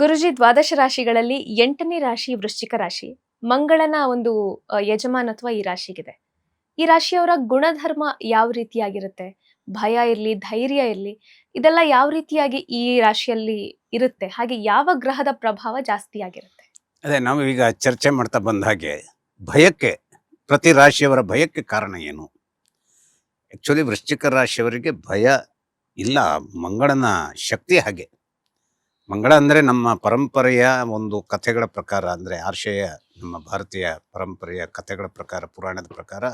ಗುರುಜಿ, ದ್ವಾದಶ ರಾಶಿಗಳಲ್ಲಿ 8ನೇ ರಾಶಿ ವೃಶ್ಚಿಕ ರಾಶಿ. ಮಂಗಳನ ಒಂದು ಯಜಮಾನತ್ವ ಈ ರಾಶಿಗಿದೆ. ಈ ರಾಶಿಯವರ ಗುಣಧರ್ಮ ಯಾವ ರೀತಿಯಾಗಿರುತ್ತೆ? ಭಯ ಇರ್ಲಿ, ಧೈರ್ಯ ಇರ್ಲಿ, ಇದೆಲ್ಲ ಯಾವ ರೀತಿಯಾಗಿ ಈ ರಾಶಿಯಲ್ಲಿ ಇರುತ್ತೆ? ಹಾಗೆ ಯಾವ ಗ್ರಹದ ಪ್ರಭಾವ ಜಾಸ್ತಿ ಆಗಿರುತ್ತೆ? ಅದೇ ನಾವು ಈಗ ಚರ್ಚೆ ಮಾಡ್ತಾ ಬಂದ ಹಾಗೆ ಭಯಕ್ಕೆ, ಪ್ರತಿ ರಾಶಿಯವರ ಭಯಕ್ಕೆ ಕಾರಣ ಏನು? ಆಕ್ಚುಲಿ ವೃಶ್ಚಿಕ ರಾಶಿಯವರಿಗೆ ಭಯ ಇಲ್ಲ. ಮಂಗಳನ ಶಕ್ತಿ ಹಾಗೆ. ಮಂಗಳ ಅಂದರೆ ನಮ್ಮ ಪರಂಪರೆಯ ಒಂದು ಕಥೆಗಳ ಪ್ರಕಾರ, ಅಂದರೆ ಆರ್ಷೇಯ ನಮ್ಮ ಭಾರತೀಯ ಪರಂಪರೆಯ ಕಥೆಗಳ ಪ್ರಕಾರ, ಪುರಾಣದ ಪ್ರಕಾರ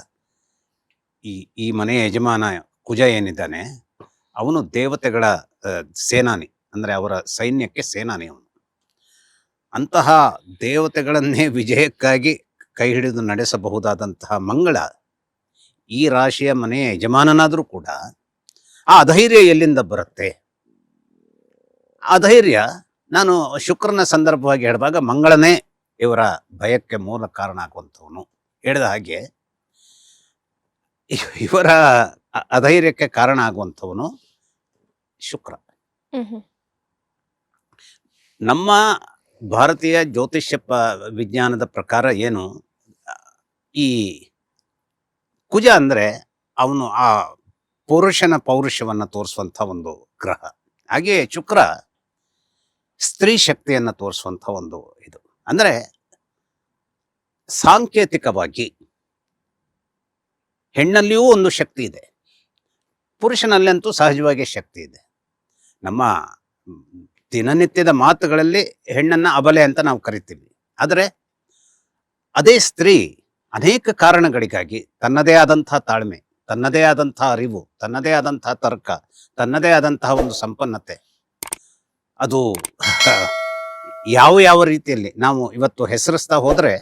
ಈ ಮನೆಯ ಯಜಮಾನ ಕುಜ ಏನಿದ್ದಾನೆ, ಅವನು ದೇವತೆಗಳ ಸೇನಾನಿ, ಅಂದರೆ ಅವರ ಸೈನ್ಯಕ್ಕೆ ಸೇನಾನಿ ಅವನು. ಅಂತಹ ದೇವತೆಗಳನ್ನೇ ವಿಜಯಕ್ಕಾಗಿ ಕೈ ಹಿಡಿದು ನಡೆಸಬಹುದಾದಂತಹ ಮಂಗಳ ಈ ರಾಶಿಯ ಮನೆಯ ಯಜಮಾನನಾದರೂ ಕೂಡ ಆ ಅಧೈರ್ಯ ಎಲ್ಲಿಂದ ಬರುತ್ತೆ? ಆ ಧೈರ್ಯ, ನಾನು ಶುಕ್ರನ ಸಂದರ್ಭವಾಗಿ ಹೇಳಿದಾಗ ಮಂಗಳನೇ ಇವರ ಭಯಕ್ಕೆ ಮೂಲ ಕಾರಣ ಆಗುವಂಥವನು. ಹೇಳಿದ ಹಾಗೆ ಇವರ ಅಧೈರ್ಯಕ್ಕೆ ಕಾರಣ ಆಗುವಂಥವನು ಶುಕ್ರ. ನಮ್ಮ ಭಾರತೀಯ ಜ್ಯೋತಿಷ್ಯ ವಿಜ್ಞಾನದ ಪ್ರಕಾರ ಏನು, ಈ ಕುಜ ಅಂದರೆ ಅವನು ಆ ಪುರುಷನ ಪೌರುಷವನ್ನು ತೋರಿಸುವಂಥ ಒಂದು ಗ್ರಹ. ಹಾಗೆಯೇ ಶುಕ್ರ ಸ್ತ್ರೀ ಶಕ್ತಿಯನ್ನು ತೋರಿಸುವಂಥ ಒಂದು ಇದು. ಅಂದರೆ ಸಾಂಕೇತಿಕವಾಗಿ ಹೆಣ್ಣಲ್ಲಿಯೂ ಒಂದು ಶಕ್ತಿ ಇದೆ, ಪುರುಷನಲ್ಲಂತೂ ಸಹಜವಾಗಿ ಶಕ್ತಿ ಇದೆ. ನಮ್ಮ ದಿನನಿತ್ಯದ ಮಾತುಗಳಲ್ಲಿ ಹೆಣ್ಣನ್ನ ಅಬಲೆ ಅಂತ ನಾವು ಕರಿತೀವಿ. ಆದರೆ ಅದೇ ಸ್ತ್ರೀ ಅನೇಕ ಕಾರಣಗಳಿಗಾಗಿ ತನ್ನದೇ ಆದಂತಹ ತಾಳ್ಮೆ, ತನ್ನದೇ ಆದಂತಹ ಅರಿವು, ತನ್ನದೇ ಆದಂತಹ ತರ್ಕ, ತನ್ನದೇ ಆದಂತಹ ಒಂದು ಸಂಪನ್ನತೆ, ಅದು ಯಾವ ರೀತಿಯಲ್ಲಿ ನಾವು ಇವತ್ತು ಹೆಸರಿಸ್ತಾ ಹೋದರೆ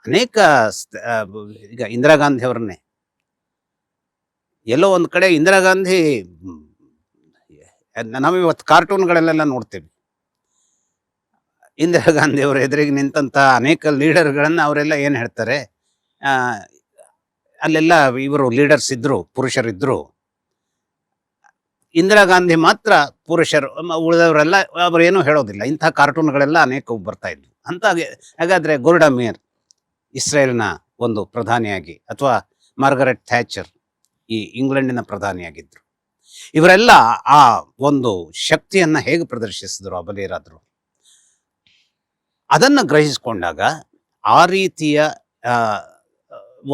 ಅನೇಕ, ಈಗ ಇಂದಿರಾ ಗಾಂಧಿ ಅವರನ್ನೇ ಎಲ್ಲೋ ಒಂದು ಕಡೆ ಇಂದಿರಾ ಗಾಂಧಿ, ನಾವು ಇವತ್ತು ಕಾರ್ಟೂನ್ಗಳಲ್ಲೆಲ್ಲ ನೋಡ್ತೀವಿ, ಇಂದಿರಾ ಗಾಂಧಿ ಅವರ ಎದುರಿಗೆ ನಿಂತ ಅನೇಕ ಲೀಡರ್ಗಳನ್ನು ಅವರೆಲ್ಲ ಏನು ಹೇಳ್ತಾರೆ, ಅಲ್ಲೆಲ್ಲ ಇವರು ಲೀಡರ್ಸ್ ಇದ್ರು, ಪುರುಷರಿದ್ರು. ಇಂದಿರಾ ಗಾಂಧಿ ಮಾತ್ರ ಪುರುಷರು, ಉಳಿದವರೆಲ್ಲ ಅವರೇನು ಹೇಳೋದಿಲ್ಲ. ಇಂಥ ಕಾರ್ಟೂನ್ಗಳೆಲ್ಲ ಅನೇಕ ಬರ್ತಾ ಇದ್ವು ಅಂತ. ಹಾಗಾದ್ರೆ ಗೋರ್ಡಾ ಮೇಯರ್ ಇಸ್ರೇಲ್ನ ಒಂದು ಪ್ರಧಾನಿಯಾಗಿ, ಅಥವಾ ಮಾರ್ಗರೆಟ್ ಥ್ಯಾಚರ್ ಈ ಇಂಗ್ಲೆಂಡಿನ ಪ್ರಧಾನಿಯಾಗಿದ್ರು. ಇವರೆಲ್ಲ ಆ ಒಂದು ಶಕ್ತಿಯನ್ನ ಹೇಗೆ ಪ್ರದರ್ಶಿಸಿದ್ರು ಅಬಲೆಯರಾದ್ರು, ಅದನ್ನು ಗ್ರಹಿಸಿಕೊಂಡಾಗ ಆ ರೀತಿಯ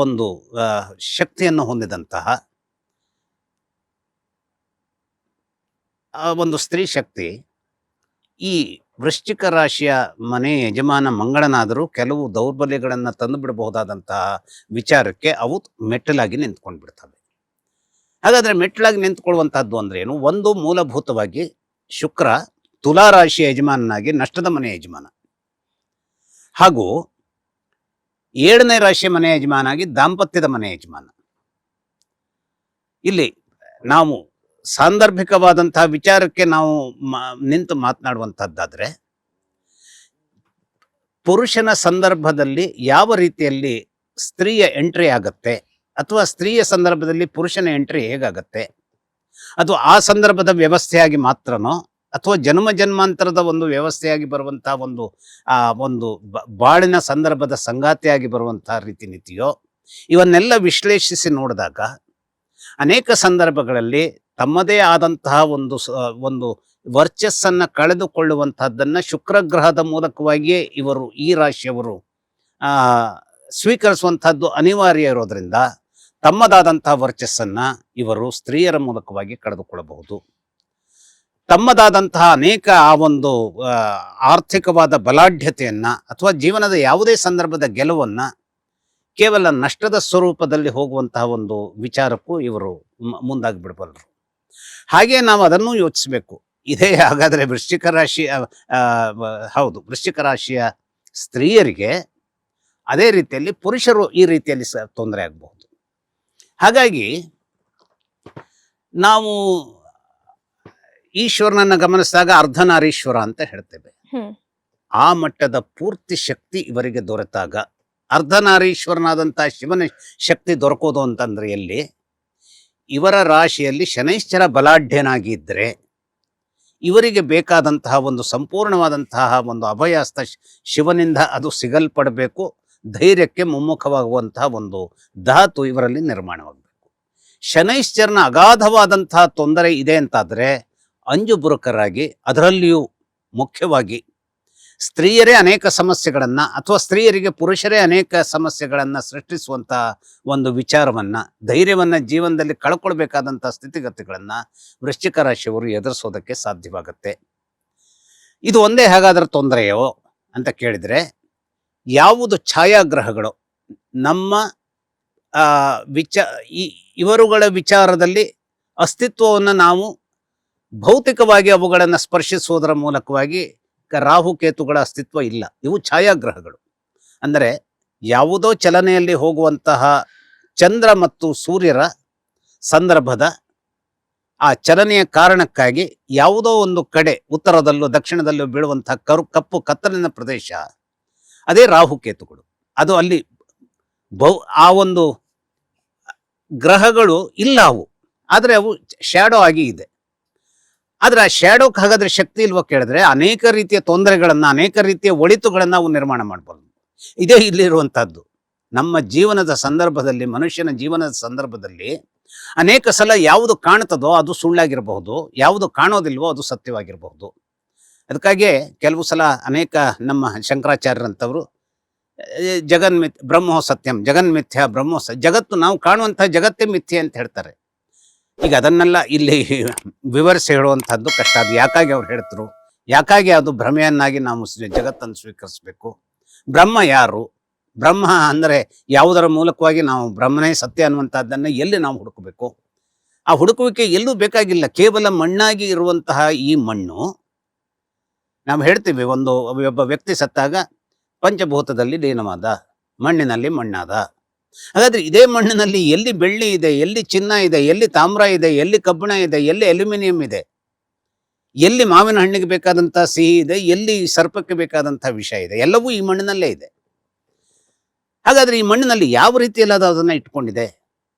ಒಂದು ಶಕ್ತಿಯನ್ನು ಹೊಂದಿದಂತಹ ಒಂದು ಸ್ತ್ರೀ ಶಕ್ತಿ ಈ ವೃಶ್ಚಿಕ ರಾಶಿಯ ಮನೆ ಯಜಮಾನ ಮಂಗಳನಾದರೂ ಕೆಲವು ದೌರ್ಬಲ್ಯಗಳನ್ನು ತಂದು ಬಿಡಬಹುದಾದಂತಹ ವಿಚಾರಕ್ಕೆ ಅವು ಮೆಟ್ಟಲಾಗಿ ನಿಂತ್ಕೊಂಡು ಬಿಡ್ತವೆ. ಹಾಗಾದ್ರೆ ಮೆಟ್ಟಲಾಗಿ ನಿಂತ್ಕೊಳ್ಳುವಂತಹದ್ದು ಅಂದ್ರೆ ಏನು? ಒಂದು, ಮೂಲಭೂತವಾಗಿ ಶುಕ್ರ ತುಲಾ ರಾಶಿಯ ಯಜಮಾನನಾಗಿ ನಷ್ಟದ ಮನೆ ಯಜಮಾನ, ಹಾಗೂ 7ನೇ ರಾಶಿಯ ಮನೆ ಯಜಮಾನಾಗಿ ದಾಂಪತ್ಯದ ಮನೆ ಯಜಮಾನ. ಇಲ್ಲಿ ನಾವು ಸಾಂದರ್ಭಿಕವಾದಂತಹ ವಿಚಾರಕ್ಕೆ ನಾವು ನಿಂತು ಮಾತನಾಡುವಂತಹದ್ದಾದ್ರೆ, ಪುರುಷನ ಸಂದರ್ಭದಲ್ಲಿ ಯಾವ ರೀತಿಯಲ್ಲಿ ಸ್ತ್ರೀಯ ಎಂಟ್ರಿ ಆಗತ್ತೆ, ಅಥವಾ ಸ್ತ್ರೀಯ ಸಂದರ್ಭದಲ್ಲಿ ಪುರುಷನ ಎಂಟ್ರಿ ಹೇಗಾಗತ್ತೆ, ಅದು ಆ ಸಂದರ್ಭದ ವ್ಯವಸ್ಥೆಯಾಗಿ ಮಾತ್ರನೋ, ಅಥವಾ ಜನ್ಮಾಂತರದ ಒಂದು ವ್ಯವಸ್ಥೆಯಾಗಿ ಬರುವಂತಹ ಒಂದು ಬಾಳಿನ ಸಂದರ್ಭದ ಸಂಗಾತಿಯಾಗಿ ಬರುವಂತಹ ರೀತಿ ನೀತಿಯೋ, ಇವನ್ನೆಲ್ಲ ವಿಶ್ಲೇಷಿಸಿ ನೋಡಿದಾಗ ಅನೇಕ ಸಂದರ್ಭಗಳಲ್ಲಿ ತಮ್ಮದೇ ಆದಂತಹ ಒಂದು ವರ್ಚಸ್ಸನ್ನ ಕಳೆದುಕೊಳ್ಳುವಂತಹದ್ದನ್ನ ಶುಕ್ರಗ್ರಹದ ಮೂಲಕವಾಗಿಯೇ ಇವರು, ಈ ರಾಶಿಯವರು ಸ್ವೀಕರಿಸುವಂತಹದ್ದು ಅನಿವಾರ್ಯ ಇರೋದ್ರಿಂದ ತಮ್ಮದಾದಂತಹ ವರ್ಚಸ್ಸನ್ನ ಇವರು ಸ್ತ್ರೀಯರ ಮೂಲಕವಾಗಿ ಕಳೆದುಕೊಳ್ಳಬಹುದು. ತಮ್ಮದಾದಂತಹ ಅನೇಕ ಆ ಒಂದು ಆರ್ಥಿಕವಾದ ಬಲಾಢ್ಯತೆಯನ್ನ, ಅಥವಾ ಜೀವನದ ಯಾವುದೇ ಸಂದರ್ಭದ ಗೆಲುವನ್ನ ಕೇವಲ ನಷ್ಟದ ಸ್ವರೂಪದಲ್ಲಿ ಹೋಗುವಂತಹ ಒಂದು ವಿಚಾರಕ್ಕೂ ಇವರು ಮುಂದಾಗಿ ಬಿಡಬಲ್ಲರು. ಹಾಗೆ ನಾವು ಅದನ್ನು ಯೋಚಿಸಬೇಕು. ಇದೇ ಹಾಗಾದ್ರೆ ವೃಶ್ಚಿಕ ರಾಶಿ, ಹೌದು, ವೃಶ್ಚಿಕ ರಾಶಿಯ ಸ್ತ್ರೀಯರಿಗೆ ಅದೇ ರೀತಿಯಲ್ಲಿ ಪುರುಷರು ಈ ರೀತಿಯಲ್ಲಿ ತೊಂದರೆ ಆಗಬಹುದು. ಹಾಗಾಗಿ ನಾವು ಈಶ್ವರನನ್ನ ಗಮನಿಸಿದಾಗ ಅರ್ಧನಾರೀಶ್ವರ ಅಂತ ಹೇಳ್ತೇವೆ. ಆ ಮಟ್ಟದ ಪೂರ್ತಿ ಶಕ್ತಿ ಇವರಿಗೆ ದೊರೆತಾಗ, ಅರ್ಧನಾರೀಶ್ವರನಾದಂತಹ ಶಿವನ ಶಕ್ತಿ ದೊರಕೋದು ಅಂತಂದ್ರೆ ಎಲ್ಲಿ? ಇವರ ರಾಶಿಯಲ್ಲಿ ಶನೈಶ್ಚರ ಬಲಾಢ್ಯನಾಗಿದ್ದರೆ ಇವರಿಗೆ ಬೇಕಾದಂತಹ ಒಂದು ಸಂಪೂರ್ಣವಾದಂತಹ ಒಂದು ಅಭಯಹಸ್ತ ಶಿವನಿಂದ ಅದು ಸಿಗಲ್ಪಡಬೇಕು. ಧೈರ್ಯಕ್ಕೆ ಮುಮ್ಮುಖವಾಗುವಂತಹ ಒಂದು ಧಾತು ಇವರಲ್ಲಿ ನಿರ್ಮಾಣವಾಗಬೇಕು. ಶನೈಶ್ಚರನ ಅಗಾಧವಾದಂತಹ ತೊಂದರೆ ಇದೆ ಅಂತಾದರೆ ಅಂಜುಬುರುಕರಾಗಿ, ಅದರಲ್ಲಿಯೂ ಮುಖ್ಯವಾಗಿ ಸ್ತ್ರೀಯರೇ ಅನೇಕ ಸಮಸ್ಯೆಗಳನ್ನು ಅಥವಾ ಸ್ತ್ರೀಯರಿಗೆ ಪುರುಷರೇ ಅನೇಕ ಸಮಸ್ಯೆಗಳನ್ನು ಸೃಷ್ಟಿಸುವಂತಹ ಒಂದು ವಿಚಾರವನ್ನು, ಧೈರ್ಯವನ್ನು ಜೀವನದಲ್ಲಿ ಕಳ್ಕೊಳ್ಬೇಕಾದಂಥ ಸ್ಥಿತಿಗತಿಗಳನ್ನು ವೃಶ್ಚಿಕ ರಾಶಿಯವರು ಎದುರಿಸೋದಕ್ಕೆ ಸಾಧ್ಯವಾಗುತ್ತೆ. ಇದು ಒಂದೇ ಹಾಗಾದ್ರೆ ತೊಂದರೆಯೋ ಅಂತ ಕೇಳಿದರೆ, ಯಾವುದು ಛಾಯಾಗ್ರಹಗಳು ನಮ್ಮ ಇವರುಗಳ ವಿಚಾರದಲ್ಲಿ ಅಸ್ತಿತ್ವವನ್ನು ನಾವು ಭೌತಿಕವಾಗಿ ಅವುಗಳನ್ನು ಸ್ಪರ್ಶಿಸುವುದರ ಮೂಲಕವಾಗಿ ರಾಹುಕೇತುಗಳ ಅಸ್ತಿತ್ವ ಇಲ್ಲ. ಇವು ಛಾಯಾಗ್ರಹಗಳು. ಅಂದರೆ ಯಾವುದೋ ಚಲನೆಯಲ್ಲಿ ಹೋಗುವಂತಹ ಚಂದ್ರ ಮತ್ತು ಸೂರ್ಯರ ಸಂದರ್ಭದ ಆ ಚಲನೆಯ ಕಾರಣಕ್ಕಾಗಿ ಯಾವುದೋ ಒಂದು ಕಡೆ ಉತ್ತರದಲ್ಲೂ ದಕ್ಷಿಣದಲ್ಲೂ ಬೀಳುವಂತಹ ಕಪ್ಪು ಕತ್ತಲಿನ ಪ್ರದೇಶ, ಅದೇ ರಾಹುಕೇತುಗಳು. ಅದು ಅಲ್ಲಿ ಆ ಒಂದು ಗ್ರಹಗಳು ಇಲ್ಲ ಅವು, ಆದರೆ ಅವು ಶ್ಯಾಡೋ ಆಗಿ ಇದೆ. ಆದರೆ ಆ ಶ್ಯಾಡೋಕ್ಕೆ ಹಾಗಾದ್ರೆ ಶಕ್ತಿ ಇಲ್ವೋ ಕೇಳಿದ್ರೆ, ಅನೇಕ ರೀತಿಯ ತೊಂದರೆಗಳನ್ನು, ಅನೇಕ ರೀತಿಯ ಒಳಿತುಗಳನ್ನು ಅವು ನಿರ್ಮಾಣ ಮಾಡ್ಬೋದು. ಇದೇ ಇಲ್ಲಿರುವಂಥದ್ದು. ನಮ್ಮ ಜೀವನದ ಸಂದರ್ಭದಲ್ಲಿ, ಮನುಷ್ಯನ ಜೀವನದ ಸಂದರ್ಭದಲ್ಲಿ ಅನೇಕ ಸಲ ಯಾವುದು ಕಾಣ್ತದೋ ಅದು ಸುಳ್ಳಾಗಿರಬಹುದು, ಯಾವುದು ಕಾಣೋದಿಲ್ವೋ ಅದು ಸತ್ಯವಾಗಿರಬಹುದು. ಅದಕ್ಕಾಗಿ ಕೆಲವು ಸಲ ಅನೇಕ ನಮ್ಮ ಶಂಕರಾಚಾರ್ಯರಂಥವರು ಬ್ರಹ್ಮೋ ಸತ್ಯಂ ಜಗನ್ಮಿಥ್ಯ ಬ್ರಹ್ಮೋ ಜಗತ್ತು, ನಾವು ಕಾಣುವಂತಹ ಜಗತ್ತೇ ಮಿಥ್ಯೆ ಅಂತ ಹೇಳ್ತಾರೆ. ಈಗ ಅದನ್ನೆಲ್ಲ ಇಲ್ಲಿ ವಿವರಿಸಿ ಹೇಳುವಂಥದ್ದು ಕಷ್ಟ. ಅದು ಯಾಕಾಗಿ ಅವ್ರು ಹೇಳ್ತರು, ಯಾಕಾಗಿ ಅದು ಭ್ರಮೆಯನ್ನಾಗಿ ನಾವು ಜಗತ್ತನ್ನು ಸ್ವೀಕರಿಸಬೇಕು? ಬ್ರಹ್ಮ ಯಾರು? ಬ್ರಹ್ಮ ಅಂದರೆ ಯಾವುದರ ಮೂಲಕವಾಗಿ ನಾವು ಬ್ರಹ್ಮನೇ ಸತ್ಯ ಅನ್ನುವಂಥದ್ದನ್ನು ಎಲ್ಲಿ ನಾವು ಹುಡುಕಬೇಕು? ಆ ಹುಡುಕುವಿಕೆ ಎಲ್ಲೂ ಬೇಕಾಗಿಲ್ಲ. ಕೇವಲ ಮಣ್ಣಾಗಿ ಇರುವಂತಹ ಈ ಮಣ್ಣು, ನಾವು ಹೇಳ್ತೀವಿ ಒಬ್ಬ ವ್ಯಕ್ತಿ ಸತ್ತಾಗ ಪಂಚಭೂತದಲ್ಲಿ ಲೀನವಾದ, ಮಣ್ಣಿನಲ್ಲಿ ಮಣ್ಣಾದ. ಹಾಗಾದ್ರೆ ಇದೇ ಮಣ್ಣಿನಲ್ಲಿ ಎಲ್ಲಿ ಬೆಳ್ಳಿ ಇದೆ, ಎಲ್ಲಿ ಚಿನ್ನ ಇದೆ, ಎಲ್ಲಿ ತಾಮ್ರ ಇದೆ, ಎಲ್ಲಿ ಕಬ್ಬಿಣ ಇದೆ, ಎಲ್ಲಿ ಅಲ್ಯೂಮಿನಿಯಂ ಇದೆ, ಎಲ್ಲಿ ಮಾವಿನ ಹಣ್ಣಿಗೆ ಬೇಕಾದಂಥ ಸಿಹಿ ಇದೆ, ಎಲ್ಲಿ ಸರ್ಪಕ್ಕೆ ಬೇಕಾದಂಥ ವಿಷ ಇದೆ, ಎಲ್ಲವೂ ಈ ಮಣ್ಣಿನಲ್ಲೇ ಇದೆ. ಹಾಗಾದ್ರೆ ಈ ಮಣ್ಣಿನಲ್ಲಿ ಯಾವ ರೀತಿಯಲ್ಲಿ ಅದನ್ನು ಇಟ್ಕೊಂಡಿದೆ?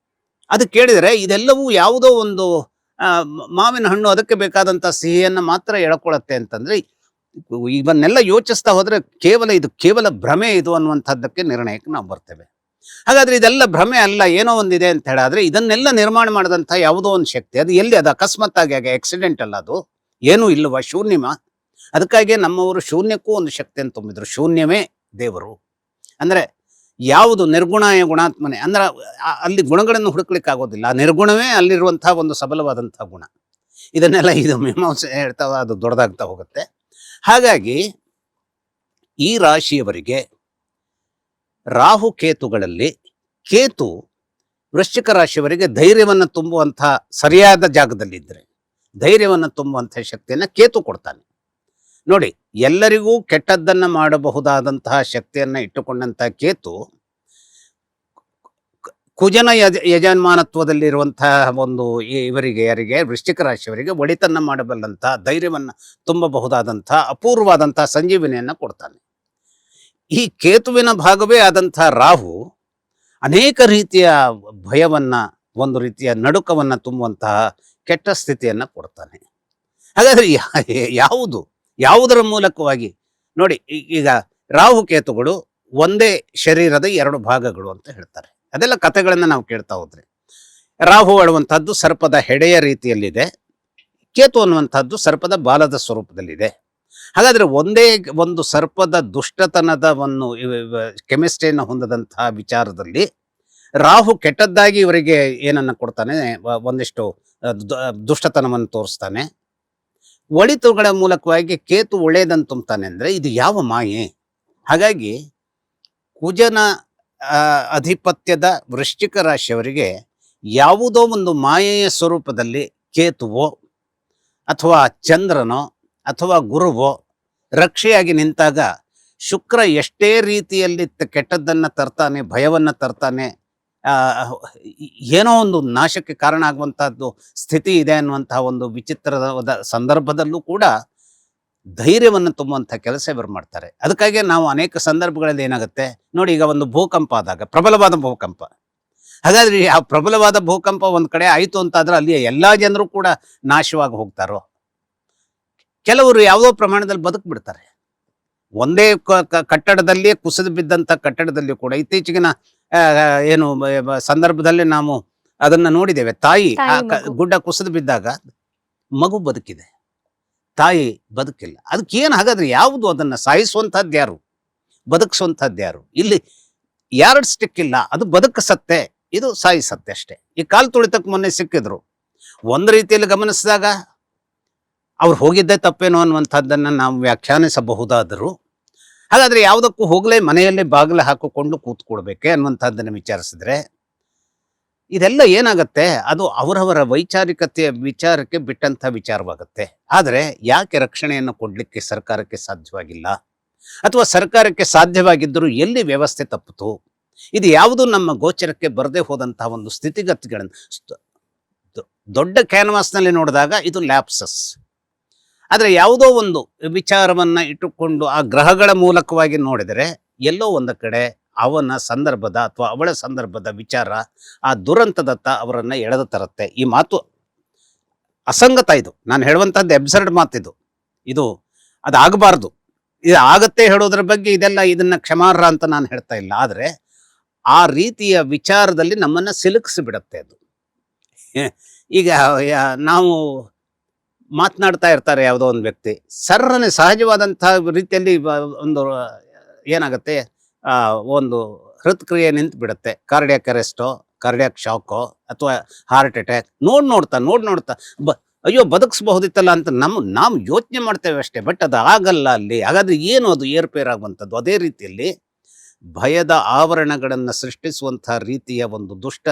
ಅದು ಕೇಳಿದರೆ ಇದೆಲ್ಲವೂ ಯಾವುದೋ ಒಂದು ಮಾವಿನ ಹಣ್ಣು ಅದಕ್ಕೆ ಬೇಕಾದಂಥ ಸಿಹಿಯನ್ನು ಮಾತ್ರ ಎಳ್ಕೊಳತ್ತೆ ಅಂತಂದ್ರೆ, ಇವನ್ನೆಲ್ಲ ಯೋಚಿಸ್ತಾ ಹೋದ್ರೆ ಇದು ಕೇವಲ ಭ್ರಮೆ ಇದು ಅನ್ನುವಂಥದ್ದಕ್ಕೆ ನಿರ್ಣಯಕ್ಕೆ ನಾವು ಬರ್ತೇವೆ. ಹಾಗಾದ್ರೆ ಇದೆಲ್ಲ ಭ್ರಮೆ ಅಲ್ಲ, ಏನೋ ಒಂದಿದೆ ಅಂತ ಹೇಳಿದ್ರೆ, ಇದನ್ನೆಲ್ಲ ನಿರ್ಮಾಣ ಮಾಡಿದಂಥ ಯಾವುದೋ ಒಂದು ಶಕ್ತಿ, ಅದು ಎಲ್ಲಿ? ಅದು ಅಕಸ್ಮಾತ್ತಾಗಿ ಆಕ್ಸಿಡೆಂಟ್ ಅಲ್ಲ, ಅದು ಏನೂ ಇಲ್ಲವ, ಶೂನ್ಯಮ. ಅದಕ್ಕಾಗಿ ನಮ್ಮವರು ಶೂನ್ಯಕ್ಕೂ ಒಂದು ಶಕ್ತಿಯನ್ನು ತುಂಬಿದ್ರು. ಶೂನ್ಯವೇ ದೇವರು. ಅಂದರೆ ಯಾವುದು ನಿರ್ಗುಣಾಯ ಗುಣಾತ್ಮನೆ, ಅಂದ್ರೆ ಅಲ್ಲಿ ಗುಣಗಳನ್ನು ಹುಡುಕ್ಲಿಕ್ಕೆ ಆಗೋದಿಲ್ಲ. ಆ ನಿರ್ಗುಣವೇ ಅಲ್ಲಿರುವಂತಹ ಒಂದು ಸಬಲವಾದಂತಹ ಗುಣ. ಇದನ್ನೆಲ್ಲ ಇದು ಮೀಮಾಂಸೆ ಹೇಳ್ತಾವ, ಅದು ದೊಡ್ಡದಾಗ್ತಾ ಹೋಗುತ್ತೆ. ಹಾಗಾಗಿ ಈ ರಾಶಿಯವರಿಗೆ ರಾಹು ಕೇತುಗಳಲ್ಲಿ, ಕೇತು ವೃಶ್ಚಿಕ ರಾಶಿಯವರಿಗೆ ಧೈರ್ಯವನ್ನು ತುಂಬುವಂತಹ, ಸರಿಯಾದ ಜಾಗದಲ್ಲಿದ್ದರೆ ಧೈರ್ಯವನ್ನು ತುಂಬುವಂತಹ ಶಕ್ತಿಯನ್ನು ಕೇತು ಕೊಡ್ತಾನೆ. ನೋಡಿ, ಎಲ್ಲರಿಗೂ ಕೆಟ್ಟದ್ದನ್ನು ಮಾಡಬಹುದಾದಂತಹ ಶಕ್ತಿಯನ್ನು ಇಟ್ಟುಕೊಂಡಂತಹ ಕೇತು ಕುಜನ ಯಜಮಾನತ್ವದಲ್ಲಿರುವಂತಹ ಒಂದು ಯಾರಿಗೆ ವೃಶ್ಚಿಕ ರಾಶಿಯವರಿಗೆ ಒಳಿತನ್ನ ಮಾಡಬಲ್ಲಂತಹ, ಧೈರ್ಯವನ್ನು ತುಂಬಬಹುದಾದಂತಹ ಅಪೂರ್ವವಾದಂತಹ ಸಂಜೀವಿನಿಯನ್ನು ಕೊಡ್ತಾನೆ. ಈ ಕೇತುವಿನ ಭಾಗವೇ ಆದಂತಹ ರಾಹು ಅನೇಕ ರೀತಿಯ ಭಯವನ್ನ, ಒಂದು ರೀತಿಯ ನಡುಕವನ್ನು ತುಂಬುವಂತಹ ಕೆಟ್ಟ ಸ್ಥಿತಿಯನ್ನು ಕೊಡ್ತಾನೆ. ಹಾಗಾದ್ರೆ ಯಾವುದರ ಮೂಲಕವಾಗಿ ನೋಡಿ, ಈಗ ರಾಹುಕೇತುಗಳು ಒಂದೇ ಶರೀರದ ಎರಡು ಭಾಗಗಳು ಅಂತ ಹೇಳ್ತಾರೆ. ಅದೆಲ್ಲ ಕಥೆಗಳನ್ನ ನಾವು ಕೇಳ್ತಾ ಹೋದ್ರೆ, ರಾಹು ಆಡುವಂತಹದ್ದು ಸರ್ಪದ ಹೆಡೆಯ ರೀತಿಯಲ್ಲಿದೆ, ಕೇತು ಅನ್ನುವಂಥದ್ದು ಸರ್ಪದ ಬಾಲದ ಸ್ವರೂಪದಲ್ಲಿದೆ. ಹಾಗಾದ್ರೆ ಒಂದೇ ಒಂದು ಸರ್ಪದ ದುಷ್ಟತನದ ಒಂದು ಕೆಮಿಸ್ಟ್ರಿಯನ್ನು ಹೊಂದದಂತಹ ವಿಚಾರದಲ್ಲಿ ರಾಹು ಕೆಟ್ಟದ್ದಾಗಿ ಇವರಿಗೆ ಏನನ್ನ ಕೊಡ್ತಾನೆ, ಒಂದಿಷ್ಟು ದುಷ್ಟತನವನ್ನು ತೋರಿಸ್ತಾನೆ. ಒಳಿತುಗಳ ಮೂಲಕವಾಗಿ ಕೇತು ಒಳ್ಳೆಯದನ್ನು ತುಂಬುತ್ತಾನೆ. ಅಂದ್ರೆ ಇದು ಯಾವ ಮಾಯೆ? ಹಾಗಾಗಿ ಕುಜನ ಅಧಿಪತ್ಯದ ವೃಶ್ಚಿಕ ರಾಶಿಯವರಿಗೆ ಯಾವುದೋ ಒಂದು ಮಾಯೆಯ ಸ್ವರೂಪದಲ್ಲಿ ಕೇತುವೋ ಅಥವಾ ಚಂದ್ರನೋ ಅಥವಾ ಗುರುವೋ ರಕ್ಷೆಯಾಗಿ ನಿಂತಾಗ, ಶುಕ್ರ ಎಷ್ಟೇ ರೀತಿಯಲ್ಲಿ ಕೆಟ್ಟದ್ದನ್ನು ತರ್ತಾನೆ, ಭಯವನ್ನು ತರ್ತಾನೆ, ಏನೋ ಒಂದು ನಾಶಕ್ಕೆ ಕಾರಣ ಆಗುವಂತಹದ್ದು ಸ್ಥಿತಿ ಇದೆ ಅನ್ನುವಂತಹ ಒಂದು ವಿಚಿತ್ರದ ಸಂದರ್ಭದಲ್ಲೂ ಕೂಡ ಧೈರ್ಯವನ್ನು ತುಂಬುವಂಥ ಕೆಲಸ ಇವರು ಮಾಡ್ತಾರೆ. ಅದಕ್ಕಾಗಿ ನಾವು ಅನೇಕ ಸಂದರ್ಭಗಳಲ್ಲಿ ಏನಾಗುತ್ತೆ ನೋಡಿ, ಈಗ ಒಂದು ಭೂಕಂಪ ಆದಾಗ, ಪ್ರಬಲವಾದ ಭೂಕಂಪ, ಹಾಗಾದ್ರೆ ಆ ಪ್ರಬಲವಾದ ಭೂಕಂಪ ಒಂದ್ ಕಡೆ ಆಯಿತು ಅಂತಾದ್ರೆ ಅಲ್ಲಿ ಎಲ್ಲಾ ಜನರು ಕೂಡ ನಾಶವಾಗಿ ಹೋಗ್ತಾರೋ? ಕೆಲವರು ಯಾವುದೋ ಪ್ರಮಾಣದಲ್ಲಿ ಬದುಕ್ಬಿಡ್ತಾರೆ. ಒಂದೇ ಕಟ್ಟಡದಲ್ಲಿ ಕುಸಿದು ಬಿದ್ದಂಥ ಕಟ್ಟಡದಲ್ಲಿ ಕೂಡ ಇತ್ತೀಚೆಗಿನ ಏನು ಸಂದರ್ಭದಲ್ಲಿ ನಾವು ಅದನ್ನ ನೋಡಿದ್ದೇವೆ. ತಾಯಿ ತಾಯಿ ಮಗು. ಗುಡ್ಡ ಕುಸಿದು ಬಿದ್ದಾಗ ಮಗು ಬದುಕಿದೆ, ತಾಯಿ ಬದುಕಿಲ್ಲ. ಅದಕ್ಕೇನು ಹಾಗಾದ್ರೆ ಯಾವುದು ಅದನ್ನ ಸಾಯಿಸುವಂತಹದ್ದು ಯಾರು, ಬದುಕಿಸುವಂತಹದ್ದು ಯಾರು? ಇಲ್ಲಿ ಎರಡು ಸ್ಟಿಕ್ ಇಲ್ಲ, ಅದು ಬದುಕಿಸತ್ತೆ, ಇದು ಸಾಯಿಸತ್ತೆ ಅಷ್ಟೇ. ಈ ಕಾಲು ತುಳಿತಕ್ಕೆ ಮೊನ್ನೆ ಸಿಕ್ಕಿದ್ರು. ಒಂದು ರೀತಿಯಲ್ಲಿ ಗಮನಿಸಿದಾಗ ಅವ್ರು ಹೋಗಿದ್ದೇ ತಪ್ಪೇನೋ ಅನ್ನುವಂಥದ್ದನ್ನು ನಾವು ವ್ಯಾಖ್ಯಾನಿಸಬಹುದಾದರೂ, ಹಾಗಾದ್ರೆ ಯಾವುದಕ್ಕೂ ಹೋಗಲೇ ಮನೆಯಲ್ಲೇ ಬಾಗಿಲು ಹಾಕಿಕೊಂಡು ಕೂತ್ಕೊಡ್ಬೇಕೆ ಅನ್ನುವಂಥದ್ದನ್ನು ವಿಚಾರಿಸಿದ್ರೆ ಇದೆಲ್ಲ ಏನಾಗತ್ತೆ, ಅದು ಅವರವರ ವೈಚಾರಿಕತೆಯ ವಿಚಾರಕ್ಕೆ ಬಿಟ್ಟಂಥ ವಿಚಾರವಾಗುತ್ತೆ. ಆದರೆ ಯಾಕೆ ರಕ್ಷಣೆಯನ್ನು ಕೊಡಲಿಕ್ಕೆ ಸರ್ಕಾರಕ್ಕೆ ಸಾಧ್ಯವಾಗಿಲ್ಲ, ಅಥವಾ ಸರ್ಕಾರಕ್ಕೆ ಸಾಧ್ಯವಾಗಿದ್ದರೂ ಎಲ್ಲಿ ವ್ಯವಸ್ಥೆ ತಪ್ಪಿತು? ಇದು ಯಾವುದು ನಮ್ಮ ಗೋಚರಕ್ಕೆ ಬರದೇ ಹೋದಂತಹ ಒಂದು ಸ್ಥಿತಿಗತಿಗಳನ್ನು ದೊಡ್ಡ ಕ್ಯಾನ್ವಾಸ್ನಲ್ಲಿ ನೋಡಿದಾಗ ಇದು ಲ್ಯಾಪ್ಸಸ್. ಆದರೆ ಯಾವುದೋ ಒಂದು ವಿಚಾರವನ್ನ ಇಟ್ಟುಕೊಂಡು ಆ ಗ್ರಹಗಳ ಮೂಲಕವಾಗಿ ನೋಡಿದರೆ ಎಲ್ಲೋ ಒಂದು ಕಡೆ ಅವನ ಸಂದರ್ಭದ ಅಥವಾ ಅವಳ ಸಂದರ್ಭದ ವಿಚಾರ ಆ ದುರಂತದತ್ತ ಅವರನ್ನ ಎಳೆದು ತರುತ್ತೆ. ಈ ಮಾತು ಅಸಂಗತ, ಇದು ನಾನು ಹೇಳುವಂತಹದ್ದು ಎಬ್ಸರ್ಡ್ ಮಾತಿದು. ಇದು ಅದಾಗಬಾರ್ದು. ಇದು ಆಗತ್ತೆ ಹೇಳೋದ್ರ ಬಗ್ಗೆ ಇದನ್ನ ಕ್ಷಮಾರ್ಹ ಅಂತ ನಾನು ಹೇಳ್ತಾ ಇಲ್ಲ. ಆದರೆ ಆ ರೀತಿಯ ವಿಚಾರದಲ್ಲಿ ನಮ್ಮನ್ನ ಸಿಲುಕಿಸಿಬಿಡತ್ತೆ ಅದು. ಈಗ ನಾವು ಮಾತನಾಡ್ತಾ ಇರ್ತಾರೆ ಯಾವುದೋ ಒಂದು ವ್ಯಕ್ತಿ, ಸರ್ರನೆ ಸಹಜವಾದಂತಹ ರೀತಿಯಲ್ಲಿ ಒಂದು ಏನಾಗುತ್ತೆ, ಒಂದು ಹೃತ್ಕ್ರಿಯೆ ನಿಂತು ಬಿಡುತ್ತೆ, ಕಾರ್ಡಿಯಾಕ್ ಅರೆಸ್ಟೋ, ಕಾರ್ಡಿಯಾಕ್ ಶಾಕೋ ಅಥವಾ ಹಾರ್ಟ್ ಅಟ್ಯಾಕ್. ನೋಡ್ತಾ ಅಯ್ಯೋ ಬದುಕಿಸಬಹುದಿತ್ತಲ್ಲ ಅಂತ ನಾವು ಯೋಚನೆ ಮಾಡ್ತೇವೆ ಅಷ್ಟೇ, ಬಟ್ ಅದು ಆಗಲ್ಲ ಅಲ್ಲಿ. ಹಾಗಾದ್ರೆ ಏನು ಅದು ಏರ್ಪೇರಾಗುವಂಥದ್ದು? ಅದೇ ರೀತಿಯಲ್ಲಿ ಭಯದ ಆವರಣಗಳನ್ನು ಸೃಷ್ಟಿಸುವಂತಹ ರೀತಿಯ ಒಂದು ದುಷ್ಟ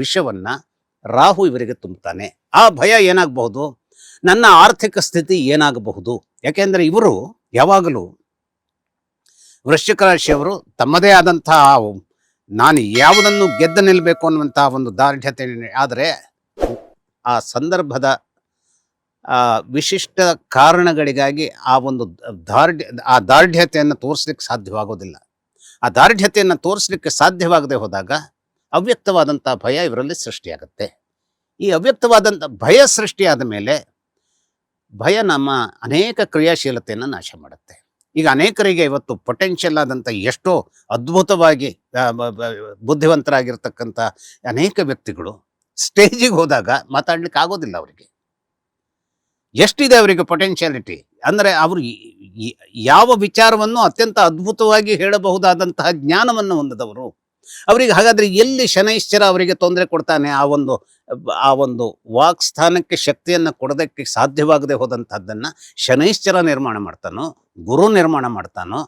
ವಿಷವನ್ನ ರಾಹು ಇವರಿಗೆ ತುಂಬುತ್ತಾನೆ. ಆ ಭಯ ಏನಾಗಬಹುದು, ನನ್ನ ಆರ್ಥಿಕ ಸ್ಥಿತಿ ಏನಾಗಬಹುದು. ಯಾಕೆಂದ್ರೆ ಇವರು ಯಾವಾಗಲೂ ವೃಶ್ಚಿಕ ರಾಶಿಯವರು ತಮ್ಮದೇ ಆದಂತಹ ನಾನು ಯಾವುದನ್ನು ಗೆದ್ದು ನಿಲ್ಲಬೇಕು ಅನ್ನುವಂತಹ ಒಂದು ದಾರ್ಢ್ಯತೆ, ಆದರೆ ಆ ಸಂದರ್ಭದ ವಿಶಿಷ್ಟ ಕಾರಣಗಳಿಗಾಗಿ ಆ ಒಂದು ದಾರ್ಢ್ಯತೆಯನ್ನು ತೋರಿಸ್ಲಿಕ್ಕೆ ಸಾಧ್ಯವಾಗೋದಿಲ್ಲ. ಆ ದಾರ್ಢ್ಯತೆಯನ್ನು ತೋರಿಸ್ಲಿಕ್ಕೆ ಸಾಧ್ಯವಾಗದೆ ಹೋದಾಗ ಅವ್ಯಕ್ತವಾದಂಥ ಭಯ ಇವರಲ್ಲಿ ಸೃಷ್ಟಿಯಾಗುತ್ತೆ. ಈ ಅವ್ಯಕ್ತವಾದಂಥ ಭಯ ಸೃಷ್ಟಿಯಾದ ಮೇಲೆ ಭಯ ನಮ್ಮ ಅನೇಕ ಕ್ರಿಯಾಶೀಲತೆಯನ್ನು ನಾಶ ಮಾಡುತ್ತೆ. ಈಗ ಅನೇಕರಿಗೆ ಇವತ್ತು ಪೊಟೆನ್ಷಿಯಲ್ ಆದಂಥ ಎಷ್ಟೋ ಅದ್ಭುತವಾಗಿ ಬುದ್ಧಿವಂತರಾಗಿರ್ತಕ್ಕಂಥ ಅನೇಕ ವ್ಯಕ್ತಿಗಳು ಸ್ಟೇಜಿಗೆ ಹೋದಾಗ ಮಾತಾಡ್ಲಿಕ್ಕೆ ಆಗೋದಿಲ್ಲ ಅವರಿಗೆ. ಎಷ್ಟಿದೆ ಅವರಿಗೆ ಪೊಟೆನ್ಷಿಯಾಲಿಟಿ ಅಂದರೆ ಅವರು ಯಾವ ವಿಚಾರವನ್ನು ಅತ್ಯಂತ ಅದ್ಭುತವಾಗಿ ಹೇಳಬಹುದಾದಂತಹ ಜ್ಞಾನವನ್ನು ಹೊಂದಿದವರು. ಅವರಿಗೆ ಹಾಗಾದ್ರೆ ಎಲ್ಲಿ ಶನೈಶ್ಚರ ಅವರಿಗೆ ತೊಂದರೆ ಕೊಡ್ತಾನೆ? ಆ ಒಂದು ವಾಕ್ ಸ್ಥಾನಕ್ಕೆ ಶಕ್ತಿಯನ್ನು ಕೊಡೋದಕ್ಕೆ ಸಾಧ್ಯವಾಗದೆ ಹೋದಂತಹದ್ದನ್ನ ಶನೈಶ್ಚರ ನಿರ್ಮಾಣ ಮಾಡ್ತಾನೋ, ಗುರು ನಿರ್ಮಾಣ ಮಾಡ್ತಾನೋ,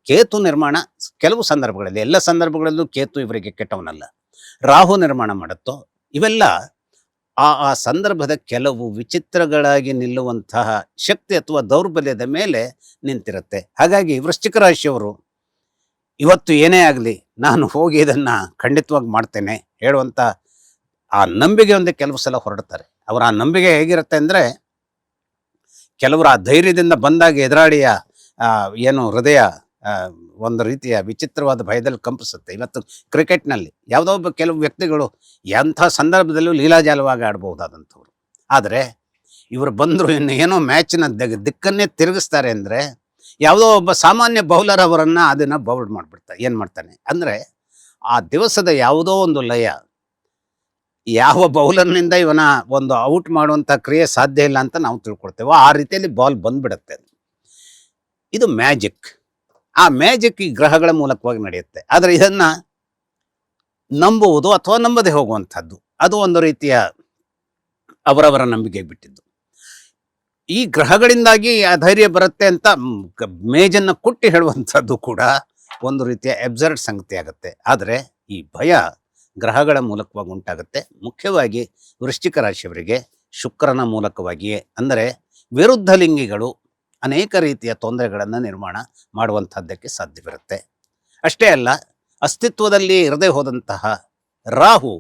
ಕೇತು ನಿರ್ಮಾಣ ಕೆಲವು ಸಂದರ್ಭಗಳಲ್ಲಿ, ಎಲ್ಲ ಸಂದರ್ಭಗಳಲ್ಲೂ ಕೇತು ಇವರಿಗೆ ಕೆಟ್ಟವನಲ್ಲ, ರಾಹು ನಿರ್ಮಾಣ ಮಾಡುತ್ತೋ, ಇವೆಲ್ಲ ಆ ಸಂದರ್ಭದ ಕೆಲವು ವಿಚಿತ್ರಗಳಾಗಿ ನಿಲ್ಲುವಂತಹ ಶಕ್ತಿ ಅಥವಾ ದೌರ್ಬಲ್ಯದ ಮೇಲೆ ನಿಂತಿರುತ್ತೆ. ಹಾಗಾಗಿ ವೃಶ್ಚಿಕ ರಾಶಿಯವರು ಇವತ್ತು ಏನೇ ಆಗಲಿ ನಾನು ಹೋಗಿ ಇದನ್ನ ಖಂಡಿತವಾಗಿ ಮಾಡ್ತೇನೆ ಹೇಳುವಂತ ಆ ನಂಬಿಕೆ ಒಂದೇ ಕೆಲವು ಸಲ ಹೊರಡ್ತಾರೆ. ಅವರ ಆ ನಂಬಿಕೆ ಹೇಗಿರುತ್ತೆ ಅಂದ್ರೆ, ಕೆಲವರು ಆ ಧೈರ್ಯದಿಂದ ಬಂದಾಗ ಎದುರಾಳಿಯ ಏನು ಹೃದಯ ಒಂದು ರೀತಿಯ ವಿಚಿತ್ರವಾದ ಭಯದಲ್ಲಿ ಕಂಪಿಸುತ್ತೆ. ಇವತ್ತು ಕ್ರಿಕೆಟ್ನಲ್ಲಿ ಯಾವುದೋ ಒಬ್ಬ ಕೆಲವು ವ್ಯಕ್ತಿಗಳು ಎಂಥ ಸಂದರ್ಭದಲ್ಲೂ ಲೀಲಾಜಾಲವಾಗಿ ಆಡಬಹುದಾದಂಥವ್ರು. ಆದರೆ ಇವರು ಬಂದರು ಏನೋ ಮ್ಯಾಚಿನ ದಿಕ್ಕನ್ನೇ ತಿರುಗಿಸ್ತಾರೆ ಅಂದರೆ, ಯಾವುದೋ ಒಬ್ಬ ಸಾಮಾನ್ಯ ಬೌಲರ್ ಅವರನ್ನ ಅದನ್ನ ಬೌಲ್ಡ್ ಮಾಡಿಬಿಡ್ತಾರೆ. ಏನು ಮಾಡ್ತಾನೆ ಅಂದರೆ, ಆ ದಿವಸದ ಯಾವುದೋ ಒಂದು ಲಯ ಯಾವ ಬೌಲರ್ನಿಂದ ಇವನ ಒಂದು ಔಟ್ ಮಾಡುವಂಥ ಕ್ರಿಯೆ ಸಾಧ್ಯ ಇಲ್ಲ ಅಂತ ನಾವು ತಿಳ್ಕೊಳ್ತೇವೆ. ಆ ರೀತಿಯಲ್ಲಿ ಬಾಲ್ ಬಂದ್ಬಿಡುತ್ತೆ. ಇದು ಮ್ಯಾಜಿಕ್. ಆ ಮ್ಯಾಜಿಕ್ ಈ ಗ್ರಹಗಳ ಮೂಲಕವಾಗಿ ನಡೆಯುತ್ತೆ. ಆದರೆ ಇದನ್ನ ನಂಬುವುದು ಅಥವಾ ನಂಬದೆ ಹೋಗುವಂಥದ್ದು ಅದು ಒಂದು ರೀತಿಯ ಅವರವರ ನಂಬಿಕೆಗೆ ಬಿಟ್ಟಿದ್ದು. ಈ ಗ್ರಹಗಳಿಂದಾಗಿ ಆ ಧೈರ್ಯ ಬರುತ್ತೆ ಅಂತ ಮೇಜನ್ನು ಕುಟ್ಟಿ ಹೇಳುವಂಥದ್ದು ಕೂಡ ಒಂದು ರೀತಿಯ ಎಬ್ಸರ್ಡ್ ಸಂಗತಿ ಆಗುತ್ತೆ. ಆದರೆ ಈ ಭಯ ಗ್ರಹಗಳ ಮೂಲಕವಾಗಿ ಉಂಟಾಗುತ್ತೆ. ಮುಖ್ಯವಾಗಿ ವೃಶ್ಚಿಕ ರಾಶಿಯವರಿಗೆ ಶುಕ್ರನ ಮೂಲಕವಾಗಿಯೇ. ಅಂದರೆ ವಿರುದ್ಧ ಲಿಂಗಿಗಳು ಅನೇಕ ರೀತಿಯ ತೊಂದರೆಗಳನ್ನು ನಿರ್ಮಾಣ ಮಾಡುವಂಥದ್ದಕ್ಕೆ ಸಾಧ್ಯವಿರುತ್ತೆ. ಅಷ್ಟೇ ಅಲ್ಲ, ಅಸ್ತಿತ್ವದಲ್ಲಿ ಇರದೇ ಹೋದಂತಹ ರಾಹು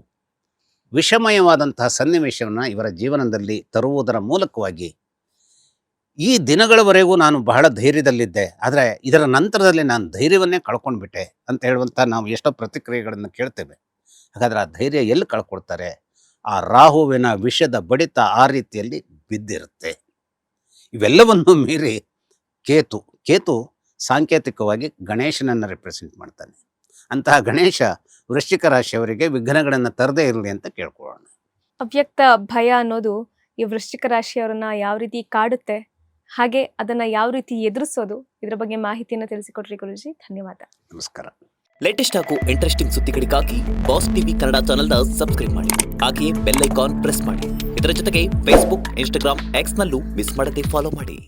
ವಿಷಮಯವಾದಂತಹ ಸನ್ನಿವೇಶವನ್ನು ಇವರ ಜೀವನದಲ್ಲಿ ತರುವುದರ ಮೂಲಕವಾಗಿ ಈ ದಿನಗಳವರೆಗೂ ನಾನು ಬಹಳ ಧೈರ್ಯದಲ್ಲಿದ್ದೆ, ಆದರೆ ಇದರ ನಂತರದಲ್ಲಿ ನಾನು ಧೈರ್ಯವನ್ನೇ ಕಳ್ಕೊಂಡ್ಬಿಟ್ಟೆ ಅಂತ ಹೇಳುವಂಥ ನಾವು ಎಷ್ಟೋ ಪ್ರತಿಕ್ರಿಯೆಗಳನ್ನು ಕೇಳ್ತೇವೆ. ಹಾಗಾದ್ರೆ ಆ ಧೈರ್ಯ ಎಲ್ಲಿ ಕಳ್ಕೊಳ್ತಾರೆ? ಆ ರಾಹುವಿನ ವಿಷದ ಬಡಿತ ಆ ರೀತಿಯಲ್ಲಿ ಬಿದ್ದಿರುತ್ತೆ. ಇವೆಲ್ಲವನ್ನು ಮೀರಿ ಕೇತು ಸಾಂಕೇತಿಕವಾಗಿ ಗಣೇಶನನ್ನು ರೆಪ್ರೆಸೆಂಟ್ ಮಾಡ್ತಾನೆ. ಅಂತಹ ಗಣೇಶ ವೃಶ್ಚಿಕ ರಾಶಿಯವರಿಗೆ ವಿಘ್ನಗಳನ್ನು ತರದೇ ಇರಲಿ ಅಂತ ಕೇಳ್ಕೊಳ್ಳೋಣ. ಅವ್ಯಕ್ತ ಭಯ ಅನ್ನೋದು ಈ ವೃಶ್ಚಿಕ ರಾಶಿಯವರನ್ನ ಯಾವ ರೀತಿ ಕಾಡುತ್ತೆ, ಹಾಗೆ ಅದನ್ನ ಯಾವ ರೀತಿ ಎದುರಿಸೋದು, ಇದರ ಬಗ್ಗೆ ಮಾಹಿತಿಯನ್ನು ತಿಳಿಸಿಕೊಟ್ರಿ ಗುರುಜಿ. ಧನ್ಯವಾದ. ನಮಸ್ಕಾರ. ಲೇಟೆಸ್ಟ್ ಹಾಗೂ ಇಂಟ್ರೆಸ್ಟಿಂಗ್ ಸುದ್ದಿಗಳಿಗಾಗಿ ಬಾಸ್ ಟಿವಿ ಕನ್ನಡ ಚಾನೆಲ್ನ ಸಬ್ಸ್ಕ್ರೈಬ್ ಮಾಡಿ. ಹಾಗೆಯೇ ಬೆಲ್ ಐಕಾನ್ ಪ್ರೆಸ್ ಮಾಡಿ. ಇದರ ಜೊತೆಗೆ ಫೇಸ್ಬುಕ್, ಇನ್ಸ್ಟಾಗ್ರಾಮ್, ಎಕ್ಸ್ನಲ್ಲೂ ಮಿಸ್ ಮಾಡದೆ ಫಾಲೋ ಮಾಡಿ.